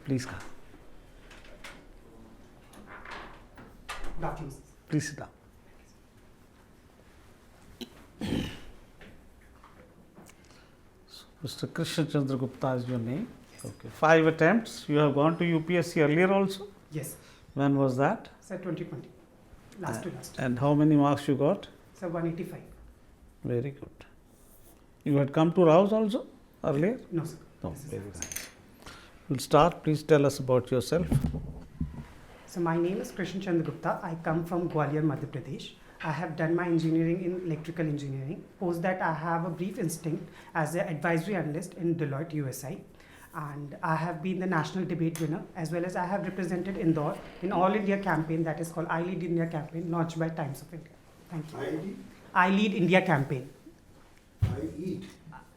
Please come. Please sit down. So, Mr. Krishna Chandra Gupta is your name. Yes. Okay. 5 attempts. You have gone to UPSC earlier also? Yes. When was that? Sir, 2020. Last. And how many marks you got? Sir, 185. Very good. You had come to RAU'S also earlier? No, sir. No, This is very the first nice. We'll start. Please tell us about yourself. So my name is Krishna Chandra Gupta. I come from Gwalior, Madhya Pradesh. I have done my engineering in electrical engineering. Post that, I have a brief stint as an advisory analyst in Deloitte, USA. And I have been the national debate winner, as well as I have represented Indore in All India campaign that is called I Lead India campaign, launched by Times of India. Thank you. I Lead India campaign.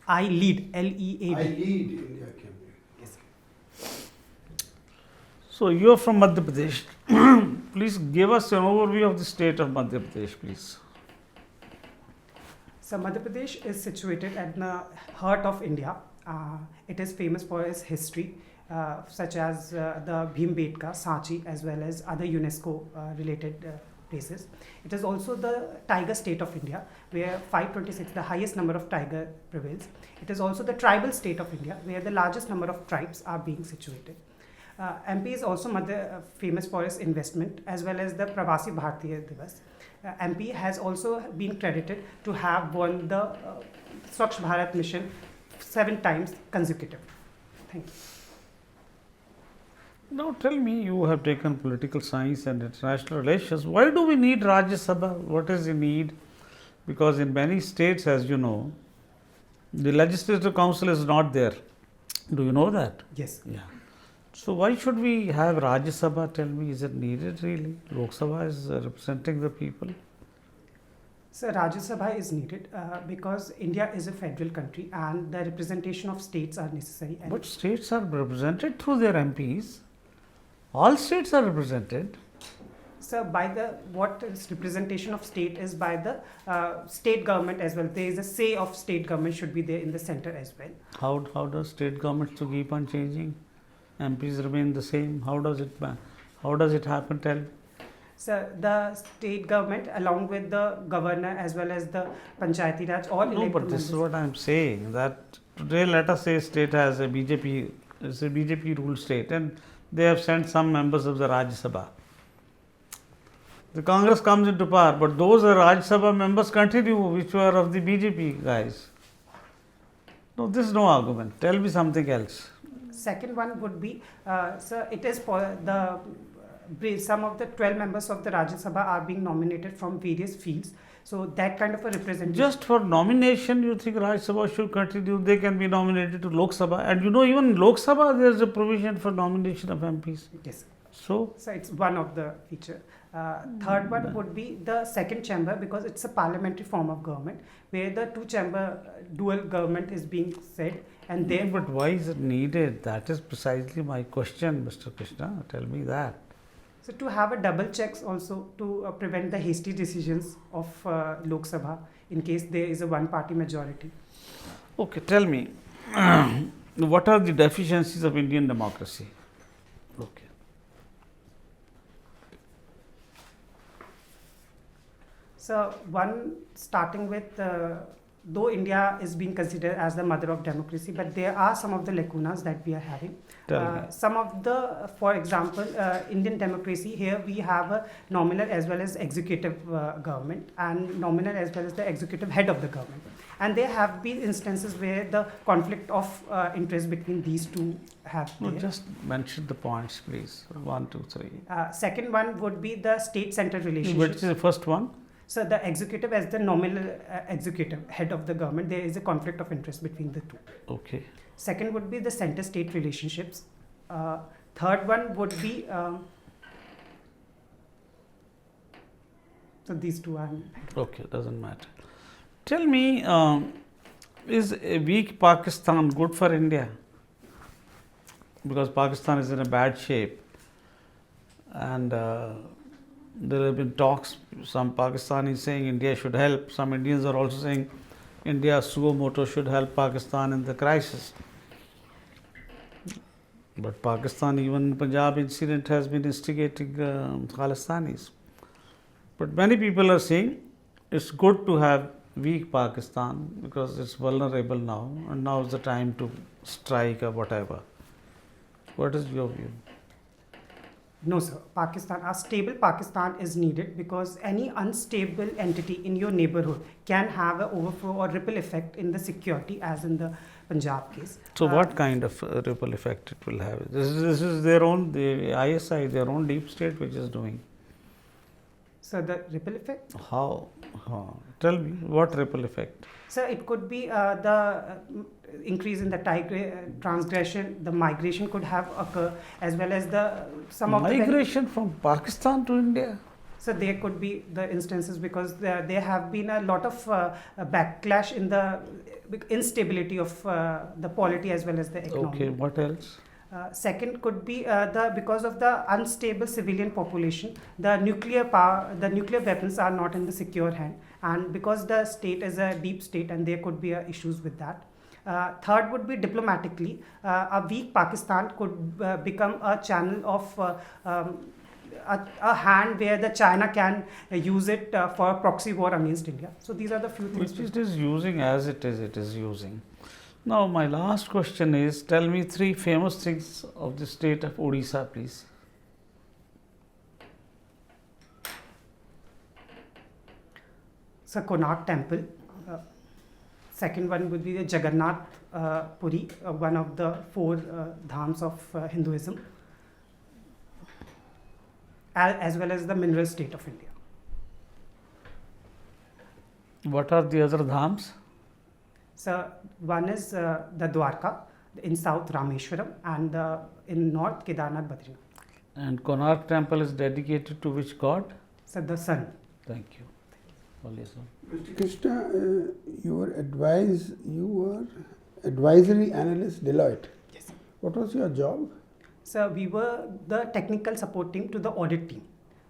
I Lead, L-E-A-D. I lead India campaign. Yes. So, you are from Madhya Pradesh. Please give us an overview of the state of Madhya Pradesh, please. So Madhya Pradesh is situated at the heart of India. It is famous for its history, such as the Bhimbetka, Sanchi, as well as other UNESCO related places. It is also the tiger state of India, where 526, the highest number of tiger prevails. It is also the tribal state of India, where the largest number of tribes are being situated. MP is also famous for its investment, as well as the Pravasi Bharatiya Divas. MP has also been credited to have won the Swachh Bharat mission 7 times consecutive. Thank you. Now tell me, you have taken political science and international relations. Why do we need Rajya Sabha? What is the need? Because in many states, as you know, the legislative council is not there. Do you know that? Yes. Yeah. So why should we have Rajya Sabha? Tell me, is it needed really? Lok Sabha is representing the people. So Rajya Sabha is needed because India is a federal country and the representation of states are necessary. And But states are represented through their MPs. All states are represented. so by the what is representation of state is by the state government as well. There is a say of state government should be there in the center as well. How does state governments to keep on changing? MPs remain the same. How does it happen? Tell me. So the state government along with the governor as well as the Panchayati Raj all No, elected but this is members. what I am saying, that today let us say state has a BJP, it's a BJP ruled state, and they have sent some members of the Rajya Sabha. The Congress comes into power, but those Rajya Sabha members continue, which were of the BJP guys. No, this is no argument. Tell me something else. Second one would be, so it is for the some of the 12 members of the Rajya Sabha are being nominated from various fields. So that kind of a representation. Just for nomination, you think Rajya Sabha should continue? They can be nominated to Lok Sabha, and you know even in Lok Sabha there is a provision for nomination of MPs. Yes. So So it's one of the feature. Third one would be the second chamber because it's a parliamentary form of government where the 2-chamber dual government is being said and yeah, there. but why is it needed? That is precisely my question, Mr. Krishna. Tell me that. So to have a double checks also to prevent the hasty decisions of Lok Sabha in case there is a one-party majority. Okay, tell me, what are the deficiencies of Indian democracy? Okay. So one starting with though India is being considered as the mother of democracy, but there are some of the lacunas that we are having. Tell me. Some of the, for example, Indian democracy, here we have a nominal as well as executive government and nominal as well as the executive head of the government. And there have been instances where the conflict of interest between these two have No, there. just mention the points, please. 1, 2, 3. Second one would be the state-center Which relationship. is the first one? So the executive as the nominal executive head of the government, there is a conflict of interest between the two. Okay. Second would be the center-state relationships. Third one would be, so these two are. Okay, doesn't matter. Tell me, is a weak Pakistan good for India? Because Pakistan is in a bad shape, and there have been talks, some Pakistanis saying India should help, some Indians are also saying India suo moto should help Pakistan in the crisis. But Pakistan, even Punjab incident has been instigating Khalistanis. But many people are saying it's good to have weak Pakistan because it's vulnerable now, and now is the time to strike or whatever. What is your view? No, sir. Pakistan, a stable Pakistan is needed because any unstable entity in your neighborhood can have an overflow or ripple effect in the security, as in the Punjab case. So, what kind of ripple effect it will have? This is their own, the ISI, their own deep state, which is doing. So, the ripple effect? How? Tell me, what ripple effect? So, it could be the increase in the transgression, the migration could have occur, as well as the some of migration from Pakistan to India. So there could be the instances because there have been a lot of backlash in the instability of the polity as well as the economy. Okay, what else? Second could be because of the unstable civilian population, the nuclear weapons are not in the secure hand, and because the state is a deep state, and there could be issues with that. Third would be diplomatically, a weak Pakistan could become a channel of a hand where the China can use it for a proxy war against India. So these are the few things. Which it is using as it is using. Now my last question is, tell me 3 famous things of the state of Odisha, please. So Konark temple. Second one would be the Jagannath Puri, one of the 4 dhams of Hinduism, as well as the mineral state of India. What are the other dhams? So one is the Dwarka, in south Rameshwaram, and in north Kedarnath Badrinath. And Konark temple is dedicated to which god? So the sun. Thank you. Mr. Krishna, you were advisory analyst Deloitte. Yes. What was your job? So we were the technical support team to the audit team.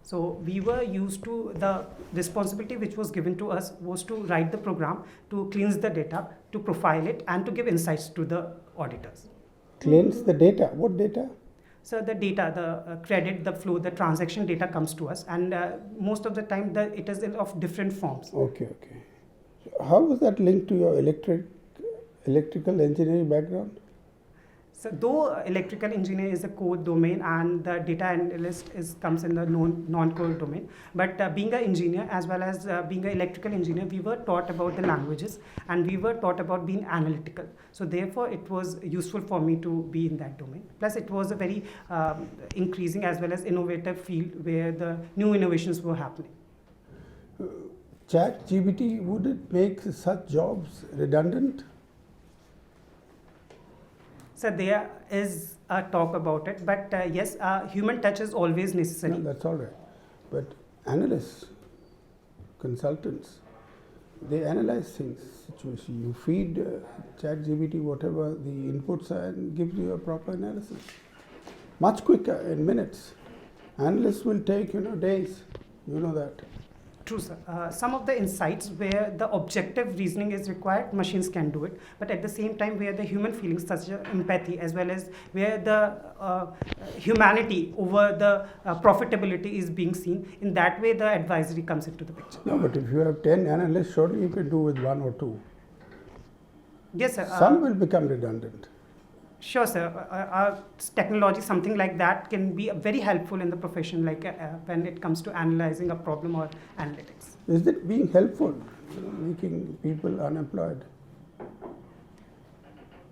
So we were used to the responsibility which was given to us was to write the program, to cleanse the data, to profile it, and to give insights to the auditors. Cleanse the data. What data? So the data, the credit, the flow, the transaction data comes to us, and most of the time it is of different forms. Okay. So how was that linked to your electrical engineering background? So though electrical engineer is a core domain and the data analyst comes in the non-core domain, but being an engineer as well as being an electrical engineer, we were taught about the languages and we were taught about being analytical. So therefore it was useful for me to be in that domain. Plus it was a very increasing as well as innovative field where the new innovations were happening. ChatGPT, would it make such jobs redundant? So there is a talk about it, but yes, human touch is always necessary. No, that's all right. But analysts, consultants, they analyze things, situation. You feed ChatGPT whatever the inputs are and gives you a proper analysis. Much quicker, in minutes. Analysts will take, days. You know that. True, sir. Some of the insights where the objective reasoning is required, machines can do it. But at the same time, where the human feelings, such as empathy, as well as where the humanity over the profitability is being seen, in that way, the advisory comes into the picture. No, but if you have 10 analysts, surely you can do with 1 or 2. Yes, sir. Some will become redundant. Sure, sir. Technology, something like that, can be very helpful in the profession, like when it comes to analyzing a problem or analytics. Is it being helpful, making people unemployed?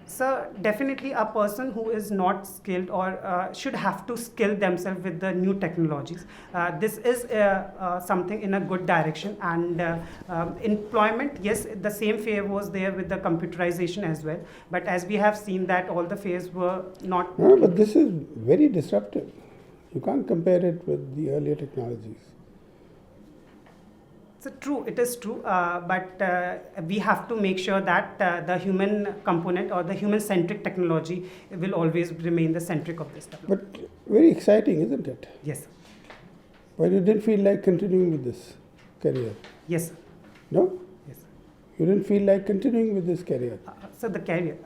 So definitely a person who is not skilled or should have to skill themselves with the new technologies. This is something in a good direction, and employment, yes, the same fear was there with the computerization as well. But as we have seen that all the fears were not. No, but this is very disruptive. You can't compare it with the earlier technologies. So true, it is true, but we have to make sure that the human component or the human-centric technology will always remain the centric of this development. But very exciting, isn't it? Yes. But you didn't feel like continuing with this career? Yes, sir. No? Yes. You didn't feel like continuing with this career? So the career.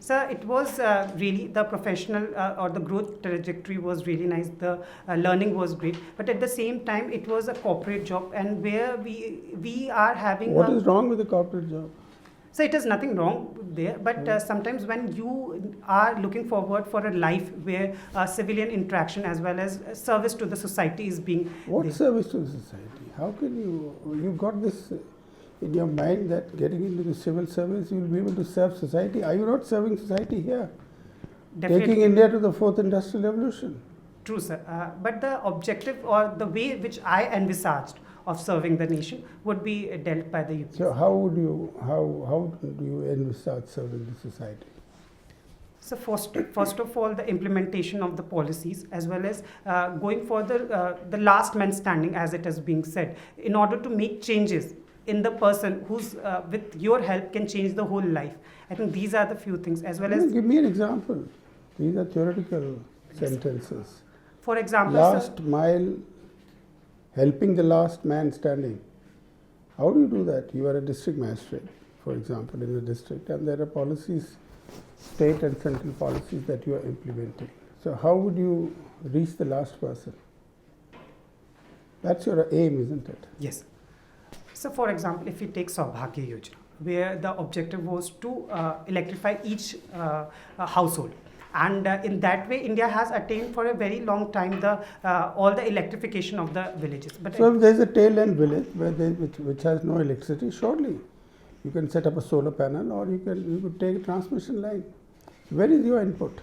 Sir, it was really the professional or the growth trajectory was really nice. The learning was great, but at the same time, it was a corporate job, and where we are having. What is wrong with the corporate job? So it is nothing wrong there, but sometimes when you are looking forward for a life where civilian interaction as well as service to the society is being. What there. service to the society? How can you've got this in your mind that getting into the civil service you will be able to serve society? Are you not serving society here? Definitely. Taking India to the fourth industrial revolution. True, sir. But the objective or the way which I envisaged of serving the nation would be dealt by the UPSC. So how do you envisage serving the society? So first of all, the implementation of the policies as well as going for the last man standing, as it is being said, in order to make changes in the person who's with your help can change the whole life. I think these are the few things as well as. Give me an example. These are theoretical sentences. For example, Last sir, mile, helping the last man standing. How do you do that? You are a district magistrate, for example, in a district, and there are policies, state and central policies that you are implementing. So how would you reach the last person? That's your aim, isn't it? yes. So for example, if you take Saubhagya Yojana, where the objective was to electrify each household. And in that way, India has attained for a very long time all the electrification of the villages. But So if there is a tail end village which has no electricity, surely you can set up a solar panel or you could take a transmission line. Where is your input?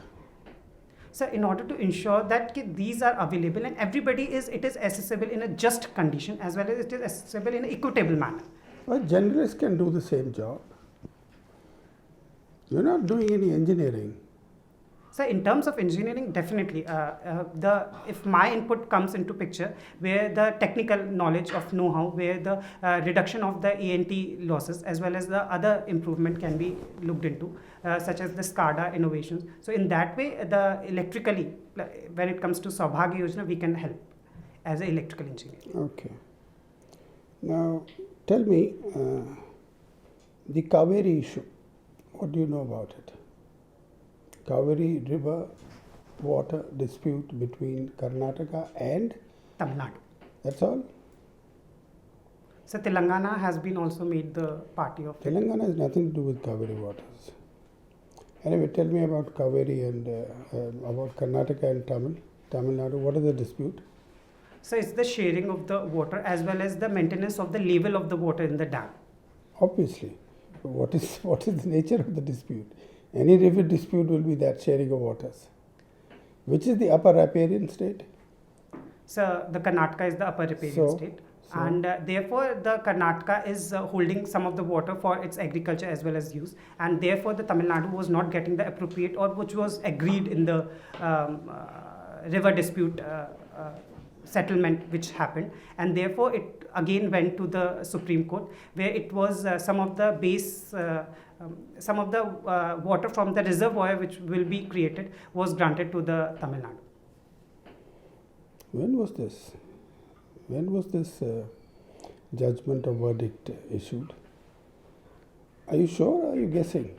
So in order to ensure that these are available and it is accessible in a just condition as well as it is accessible in an equitable manner. Well, generalists can do the same job. You're not doing any engineering. So in terms of engineering, definitely, if my input comes into picture, where the technical knowledge of know-how, where the reduction of the A&T losses as well as the other improvement can be looked into, such as the SCADA innovations. So in that way, the electrically, when it comes to Saubhagya Yojana, we can help as an electrical engineer. Okay. Now, tell me, the Kaveri issue, what do you know about it? Kaveri river water dispute between Karnataka and Tamil Nadu. that's all? So Telangana has been also made the party of it. Telangana has nothing to do with Kaveri waters. Anyway, tell me about Kaveri and about Karnataka and Tamil Nadu. What is the dispute? So it's the sharing of the water as well as the maintenance of the level of the water in the dam. Obviously. What is the nature of the dispute? Any river dispute will be that sharing of waters. Which is the upper riparian state? So the Karnataka is the upper riparian state. And therefore the Karnataka is holding some of the water for its agriculture as well as use, and therefore the Tamil Nadu was not getting the appropriate or which was agreed in the river dispute settlement which happened, and therefore it again went to the Supreme Court, where it was some of the water from the reservoir which will be created was granted to the Tamil Nadu. When was this judgment or verdict issued? Are you sure or are you guessing?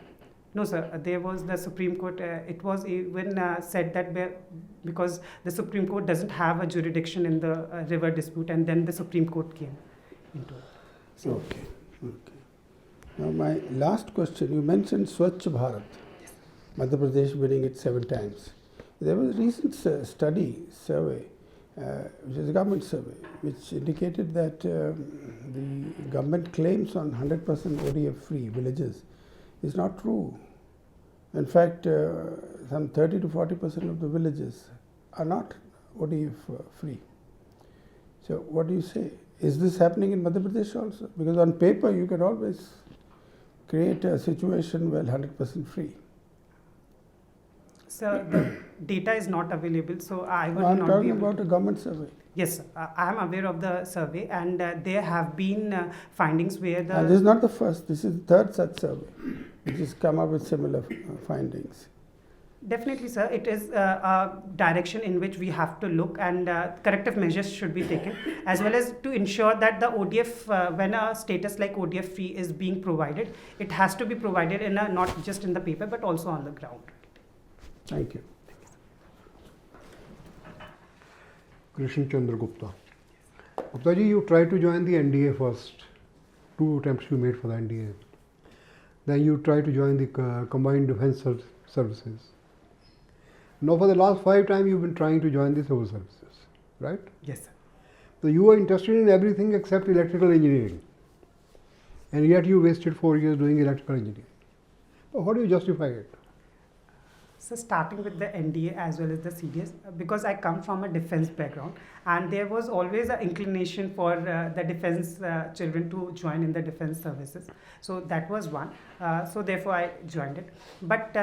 No, sir. There was the Supreme Court. It was even said that because the Supreme Court doesn't have a jurisdiction in the river dispute, and then the Supreme Court came into it. So, Okay. Now my last question, you mentioned Swachh Bharat. Yes. Madhya Pradesh winning it 7 times. There was a recent survey, which is a government survey, which indicated that the government claims on 100% ODF free villages is not true. In fact, some 30 to 40% of the villages are not ODF free. So what do you say? Is this happening in Madhya Pradesh also? Because on paper you can always create a situation where 100% free. So the data is not available, so I would I'm not talking be able about a government survey. Yes, sir. I am aware of the survey, and there have been findings where the. And this is not the first, this is the third such survey which has come up with similar findings. Definitely, sir. It is a direction in which we have to look, and corrective measures should be taken, as well as to ensure that the ODF, when a status like ODF free is being provided, it has to be provided in a, not just in the paper but also on the ground. Thank you. Krishna Chandra Gupta. Gupta ji, you tried to join the NDA first. 2 attempts you made for the NDA. Then you tried to join the Combined Defence Services. Now for the last 5 times you've been trying to join the civil services, right? Yes, sir. So you are interested in everything except electrical engineering. And yet you wasted 4 years doing electrical engineering. So how do you justify it? So starting with the NDA as well as the CDS, because I come from a defense background, and there was always an inclination for the defense children to join in the defense services. So that was one. So therefore I joined it. But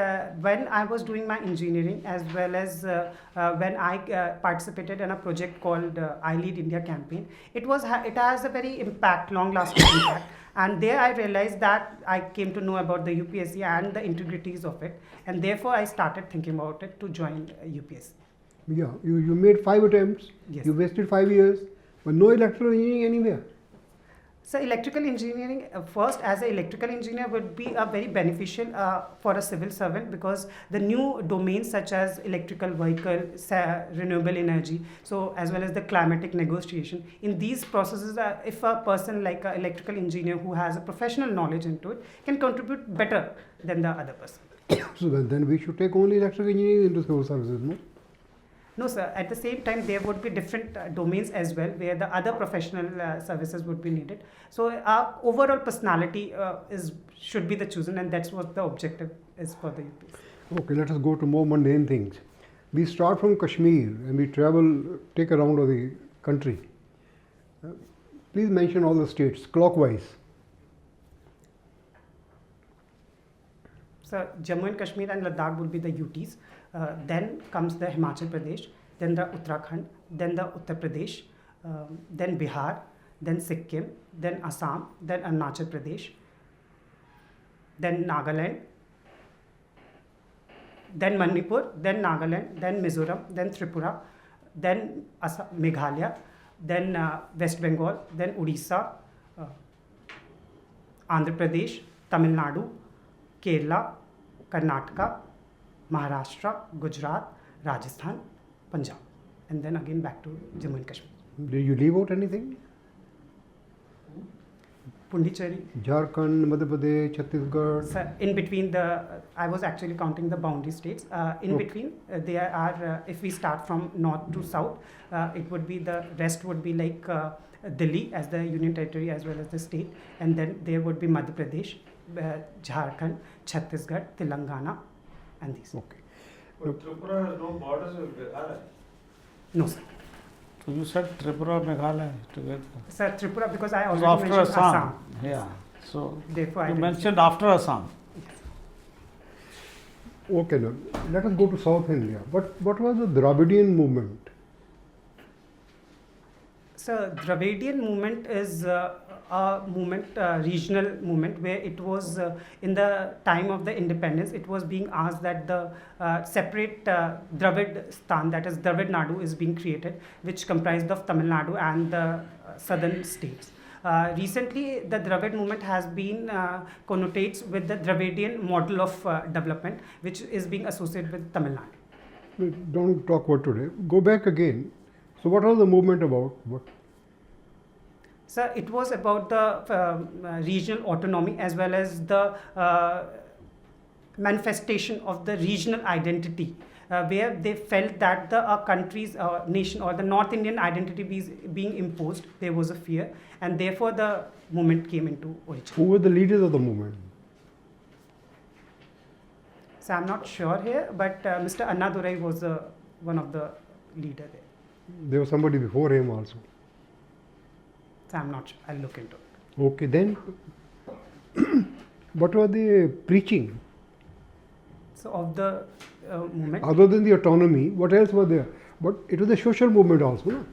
when I was doing my engineering, as well as when I participated in a project called I Lead India campaign, it has a very long-lasting impact. And there I realized that I came to know about the UPSC and the integrities of it, and therefore I started thinking about it to join UPSC. Yeah, you made 5 attempts, Yes. you wasted 5 years, but no electrical engineering anywhere. So electrical engineering, first as an electrical engineer would be a very beneficial for a civil servant, because the new domains such as electrical vehicle, renewable energy, so as well as the climatic negotiation, in these processes, if a person like an electrical engineer who has a professional knowledge into it can contribute better than the other person. So then we should take only electrical engineering into civil services, no? No, sir. At the same time, there would be different domains as well where the other professional services would be needed. So our overall personality should be the chosen, and that's what the objective is for the UPSC. Okay, let us go to more mundane things. We start from Kashmir and we take a round of the country. Please mention all the states clockwise. So Jammu and Kashmir and Ladakh would be the UTs. Then comes the Himachal Pradesh, then the Uttarakhand, then the Uttar Pradesh, then Bihar, then Sikkim, then Assam, then Arunachal Pradesh, then Nagaland, then Manipur, then Nagaland, then Mizoram, then Tripura, then Meghalaya, then West Bengal, then Odisha, Andhra Pradesh, Tamil Nadu, Kerala, Karnataka, Maharashtra, Gujarat, Rajasthan, Punjab, and then again back to Jammu and Kashmir. Did you leave out anything? Pondicherry. Jharkhand, Madhya Pradesh, Chhattisgarh. So in between I was actually counting the boundary states. In between, there are, if we start from north to south, it would be the rest would be like Delhi as the union territory as well as the state, and then there would be Madhya Pradesh, Jharkhand, Chhattisgarh, Telangana, and these. Okay. But Tripura has no borders with Meghalaya. No, sir. So you said Tripura, Meghalaya together. Sir, Tripura, because I It was already after mentioned Assam. Yeah. So Therefore, I you didn't mentioned after Assam. Okay, now let us go to South India. What was the Dravidian movement? So Dravidian movement is a movement, regional movement, where it was in the time of the independence, it was being asked that the separate Dravid Stan, that is Dravid Nadu, is being created, which comprised of Tamil Nadu and the southern states. Recently, the Dravid movement has been connotates with the Dravidian model of development, which is being associated with Tamil Nadu. Don't talk about today. Go back again. So what was the movement about? What? So it was about the regional autonomy as well as the manifestation of the regional identity, where they felt that the country's nation or the North Indian identity being imposed, there was a fear, and therefore the movement came into origin. Who were the leaders of the movement? So I'm not sure here, but Mr. Annadurai was one of the leader there. There was somebody before him also. So I'm not sure. I'll look into it. Okay, then what were they preaching? So of the movement, Other than the autonomy, what else was there? But it was a social movement also. No?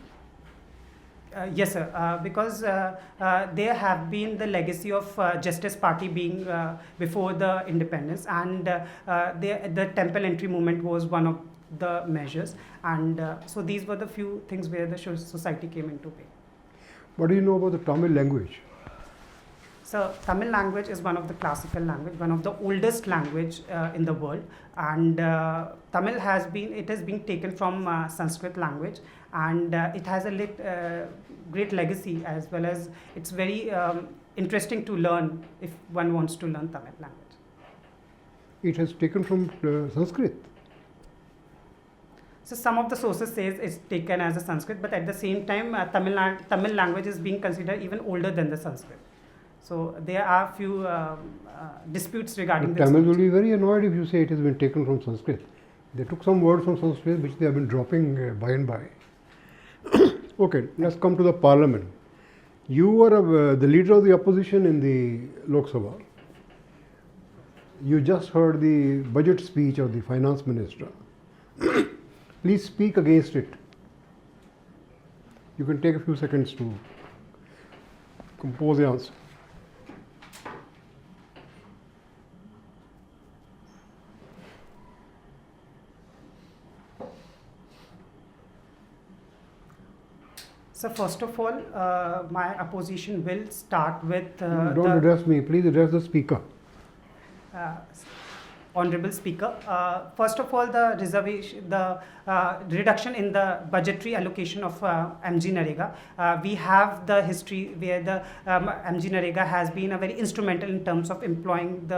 Yes, sir. Because there have been the legacy of Justice Party being before the independence, and the temple entry movement was one of the measures, and so these were the few things where the society came into play. What do you know about the Tamil language? So Tamil language is one of the classical language, one of the oldest language in the world, and Tamil has been taken from Sanskrit language, and it has a great legacy, as well as it's very interesting to learn if one wants to learn Tamil language. It has taken from Sanskrit. So some of the sources says it's taken as a Sanskrit, but at the same time Tamil language is being considered even older than the Sanskrit. So there are few disputes regarding this. Tamils will be very annoyed if you say it has been taken from Sanskrit. They took some words from Sanskrit which they have been dropping by and by. Okay, let's come to the parliament. You were the leader of the opposition in the Lok Sabha. You just heard the budget speech of the finance minister. Please speak against it. You can take a few seconds to compose the answer. So first of all, my opposition will start with Don't address me, please address the speaker. Honorable Speaker. First of all, the reduction in the budgetary allocation of MG Narega. We have the history where the MG Narega has been a very instrumental in terms of employing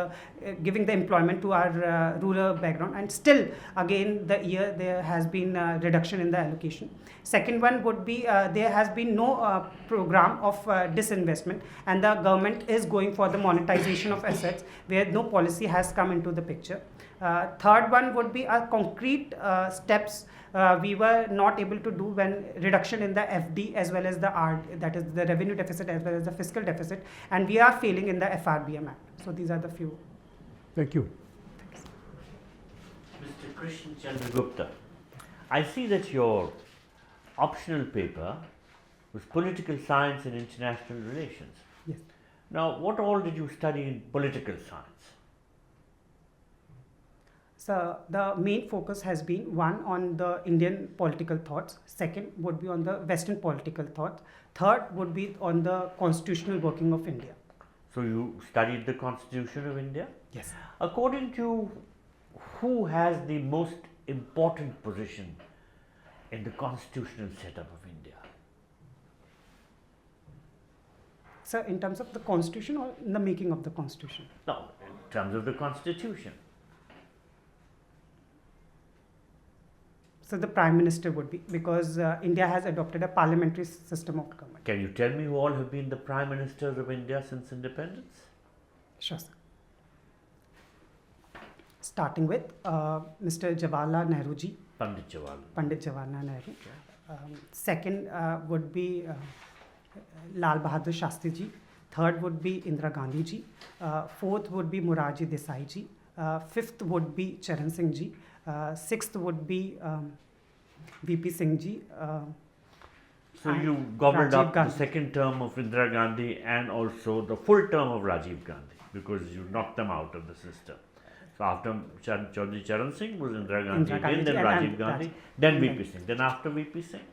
giving the employment to our rural background, and still again there has been a reduction in the allocation. Second one would be there has been no program of disinvestment, and the government is going for the monetization of assets where no policy has come into the picture. Third one would be a concrete steps we were not able to do when reduction in the FD as well as the RD, that is the revenue deficit as well as the fiscal deficit, and we are failing in the FRBM Act. So these are the few. Thank you. Mr. Krishna Chandra Gupta, I see that your optional paper was political science and international relations. Yes. Now, what all did you study in political science? So the main focus has been one on the Indian political thoughts, second would be on the Western political thoughts, third would be on the constitutional working of India. So you studied the Constitution of India? Yes. According to you, who has the most important position in the constitutional setup of India? So in terms of the constitution or in the making of the constitution? No, in terms of the Constitution. So the Prime Minister would be, because India has adopted a parliamentary system of government. Can you tell me who all have been the Prime Ministers of India since independence? Sure, sir. Starting with Mr. Jawaharlal Nehru ji. Pandit Jawaharlal. Pandit Jawaharlal Nehru. Second would be Lal Bahadur Shastri ji. Third would be Indira Gandhi ji. Fourth would be Morarji Desai ji. Fifth would be Charan Singh ji. Sixth would be VP Singh ji. So you gobbled up the second term of Indira Gandhi and also the full term of Rajiv Gandhi, because you knocked them out of the system. So after Chaudhry Charan Singh was Indira Gandhi again, then Rajiv Gandhi, then VP Singh. Then after VP Singh?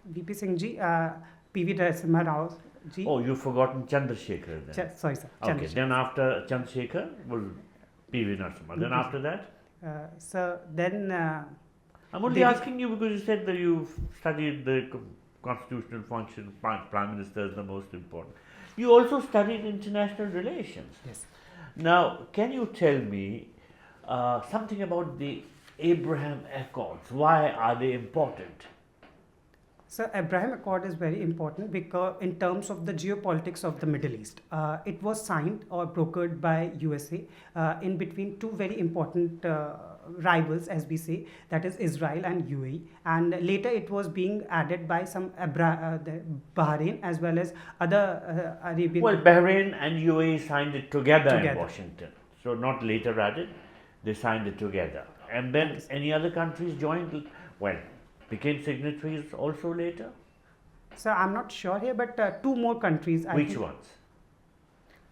VP Singh ji, PV Narasimha Rao ji. Oh, you've forgotten Chandrasekhar then. Sorry, sir. Okay, then after Chandrasekhar was PV Narasimha. Then after that? So then... I'm only asking you because you said that you've studied the constitutional function, Prime Minister is the most important. You also studied international relations. Yes. Now, can you tell me something about the Abraham Accords? Why are they important? So Abraham Accord is very important because in terms of the geopolitics of the Middle East, it was signed or brokered by USA in between two very important rivals, as we say, that is Israel and UAE, and later it was being added by some Bahrain as well as other Arabian. Well, Bahrain and UAE signed it together in Washington, so not later added, they signed it together. And then any other countries joined, well, became signatories also later? So I'm not sure here, but two more countries. I Which think ones?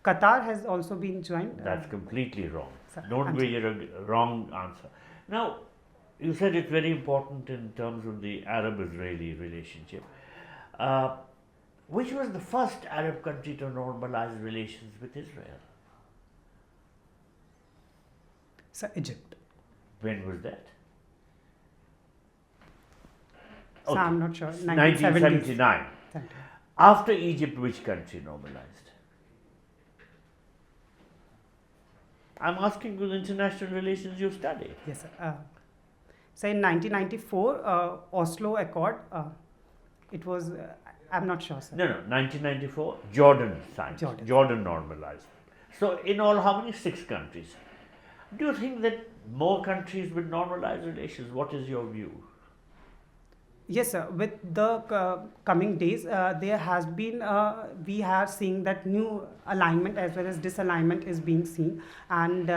Qatar has also been joined. That's completely wrong. Sir, Don't I'm be a wrong answer. Now, you said it's very important in terms of the Arab-Israeli relationship. Which was the first Arab country to normalize relations with Israel? So Egypt. When was that? So I'm not sure. 1979. 70s. After Egypt, which country normalized? I'm asking you the international relations you studied. Yes, sir. So in 1994, Oslo Accord, it was, I'm not sure, sir. No, 1994, Jordan signed. Jordan. Normalized. So, in all, how many? 6 countries. Do you think that more countries will normalize relations? What is your view? Yes, sir. With the coming days, there has been, we are seeing that new alignment as well as disalignment is being seen. And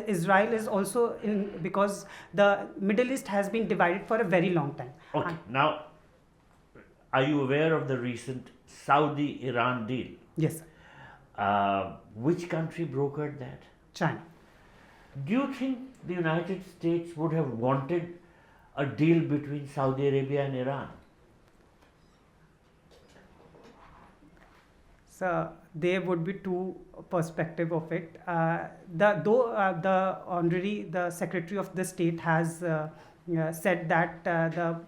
Israel is also in, because the Middle East has been divided for a very long time. Okay, now, are you aware of the recent Saudi-Iran deal? Yes, sir. Which country brokered that? China. Do you think the United States would have wanted a deal between Saudi Arabia and Iran? So there would be two perspective of it. The Secretary of the State has said that the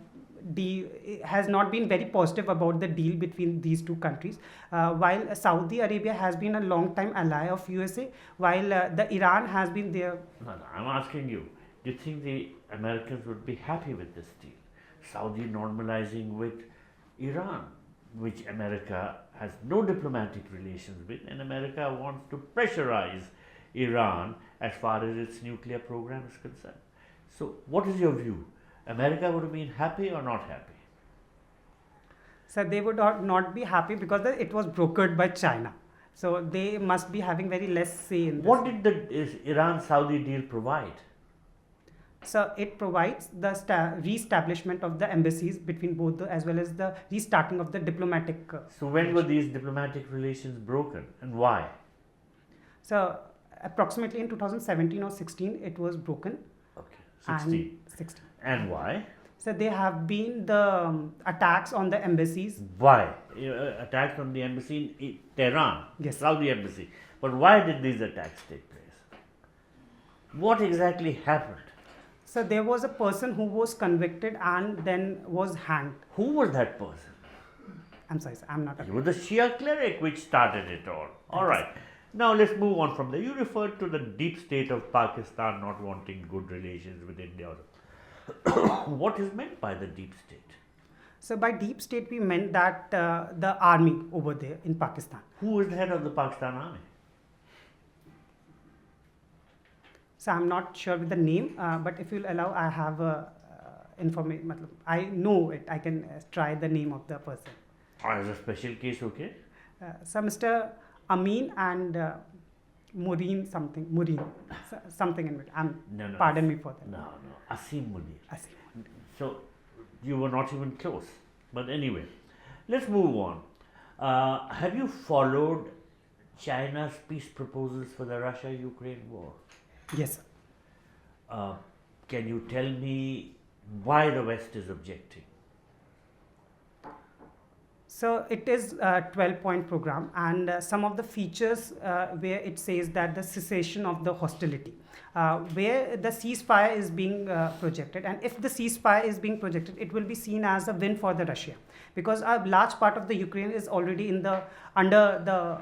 deal has not been very positive about the deal between these two countries. While Saudi Arabia has been a long time ally of USA, while the Iran has been there. No, I'm asking you. Do you think the Americans would be happy with this deal? Saudi normalizing with Iran, which America has no diplomatic relations with, and America wants to pressurize Iran as far as its nuclear program is concerned. So, what is your view? America would have been happy or not happy? So they would not be happy because it was brokered by China. So they must be having very less say in this. What did the Iran-Saudi deal provide? So it provides the re-establishment of the embassies between both, as well as the restarting of the diplomatic. So when were these diplomatic relations broken and why? So approximately in 2017 or 16, it was broken. Okay, 16. And why? So there have been the attacks on the embassies. Why? Attacks on the embassy in Tehran, Yes. Saudi embassy. But why did these attacks take place? What exactly happened? So there was a person who was convicted and then was hanged. Who was that person? I'm sorry, sir, I'm not. It was the Shia cleric which started it all. All right. Now let's move on from there. You referred to the deep state of Pakistan not wanting good relations with India. What is meant by the deep state? So by deep state, we meant that the army over there in Pakistan. Who is the head of the Pakistan army? So I'm not sure with the name, but if you'll allow, I have information. I know it. I can try the name of the person. As a special case, okay? So Mr. Amin and Mureen something. Mureen, something in it. No. Pardon me for that. No. Asim Munir. Asim. So you were not even close. But anyway, let's move on. Have you followed China's peace proposals for the Russia-Ukraine war? Yes, sir. Can you tell me why the West is objecting? So it is a 12-point program, and some of the features where it says that the cessation of the hostility, where the ceasefire is being projected, and if the ceasefire is being projected, it will be seen as a win for the Russia, because a large part of the Ukraine is already under the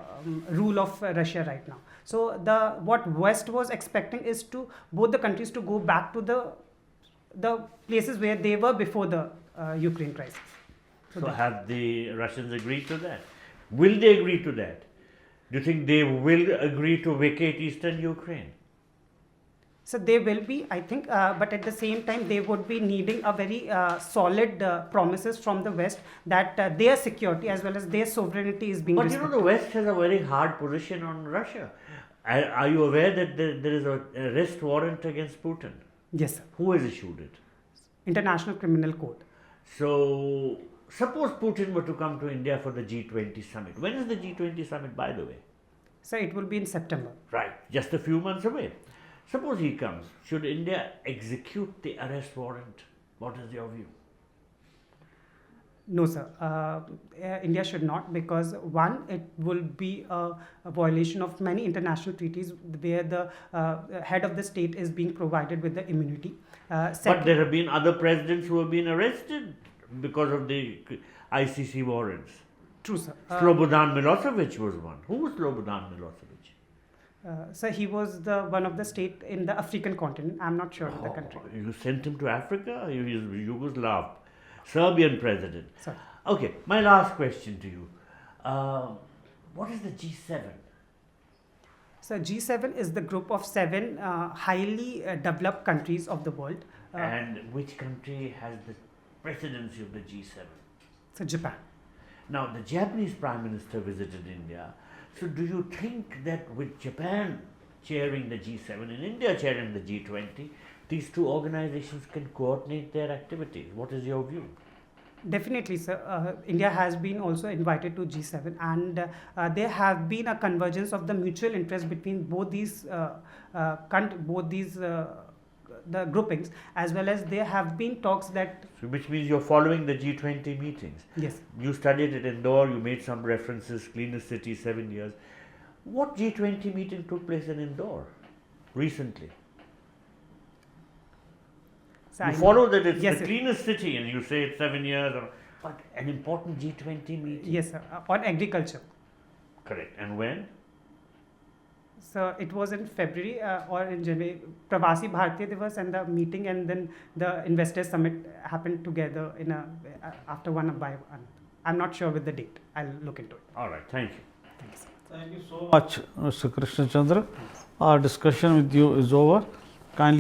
rule of Russia right now. So what West was expecting is to both the countries to go back to the places where they were before the Ukraine crisis. So have the Russians agreed to that? Will they agree to that? Do you think they will agree to vacate eastern Ukraine? So they will be, I think, but at the same time, they would be needing a very solid promises from the West that their security as well as their sovereignty is being respected. But you know, the West has a very hard position on Russia. Are you aware that there is an arrest warrant against Putin? Yes, sir. Who has issued it? International Criminal Court. So suppose Putin were to come to India for the G20 summit. When is the G20 summit, by the way? So it will be in September. Right, just a few months away. Suppose he comes, should India execute the arrest warrant? What is your view? No, sir. India should not, because one, it will be a violation of many international treaties where the head of the state is being provided with the immunity. But there have been other presidents who have been arrested because of the ICC warrants. True, sir. Slobodan Milosevic was one. Who was Slobodan Milosevic? So he was the one of the state in the African continent. I'm not sure of the country. You sent him to Africa? He is Yugoslav, Serbian president. Sorry. Okay, my last question to you. What is the G7? So G7 is the group of 7 highly developed countries of the world. And which country has the presidency of the G7? So Japan. Now, the Japanese Prime Minister visited India. So, do you think that with Japan chairing the G7 and India chairing the G20, these two organizations can coordinate their activities? What is your view? Definitely, sir. India has been also invited to G7, and there have been a convergence of the mutual interest between both these the groupings, as well as there have been talks that. So, which means you're following the G20 meetings. Yes. You studied at Indore, you made some references, cleanest city, 7 years. What G20 meeting took place in Indore recently? So You follow that it's yes, the sir. cleanest city and you say it's 7 years, but an important G20 meeting. Yes, sir. On agriculture. Correct. And when? So it was in February or in January, Pravasi Bharatiya Divas, and the meeting, and then the Investors Summit happened together in after one by one. I'm not sure with the date. I'll look into it. All right. Thank you. Thank you, sir. Thank you so much, Mr. Krishna Chandra. Our discussion with you is over.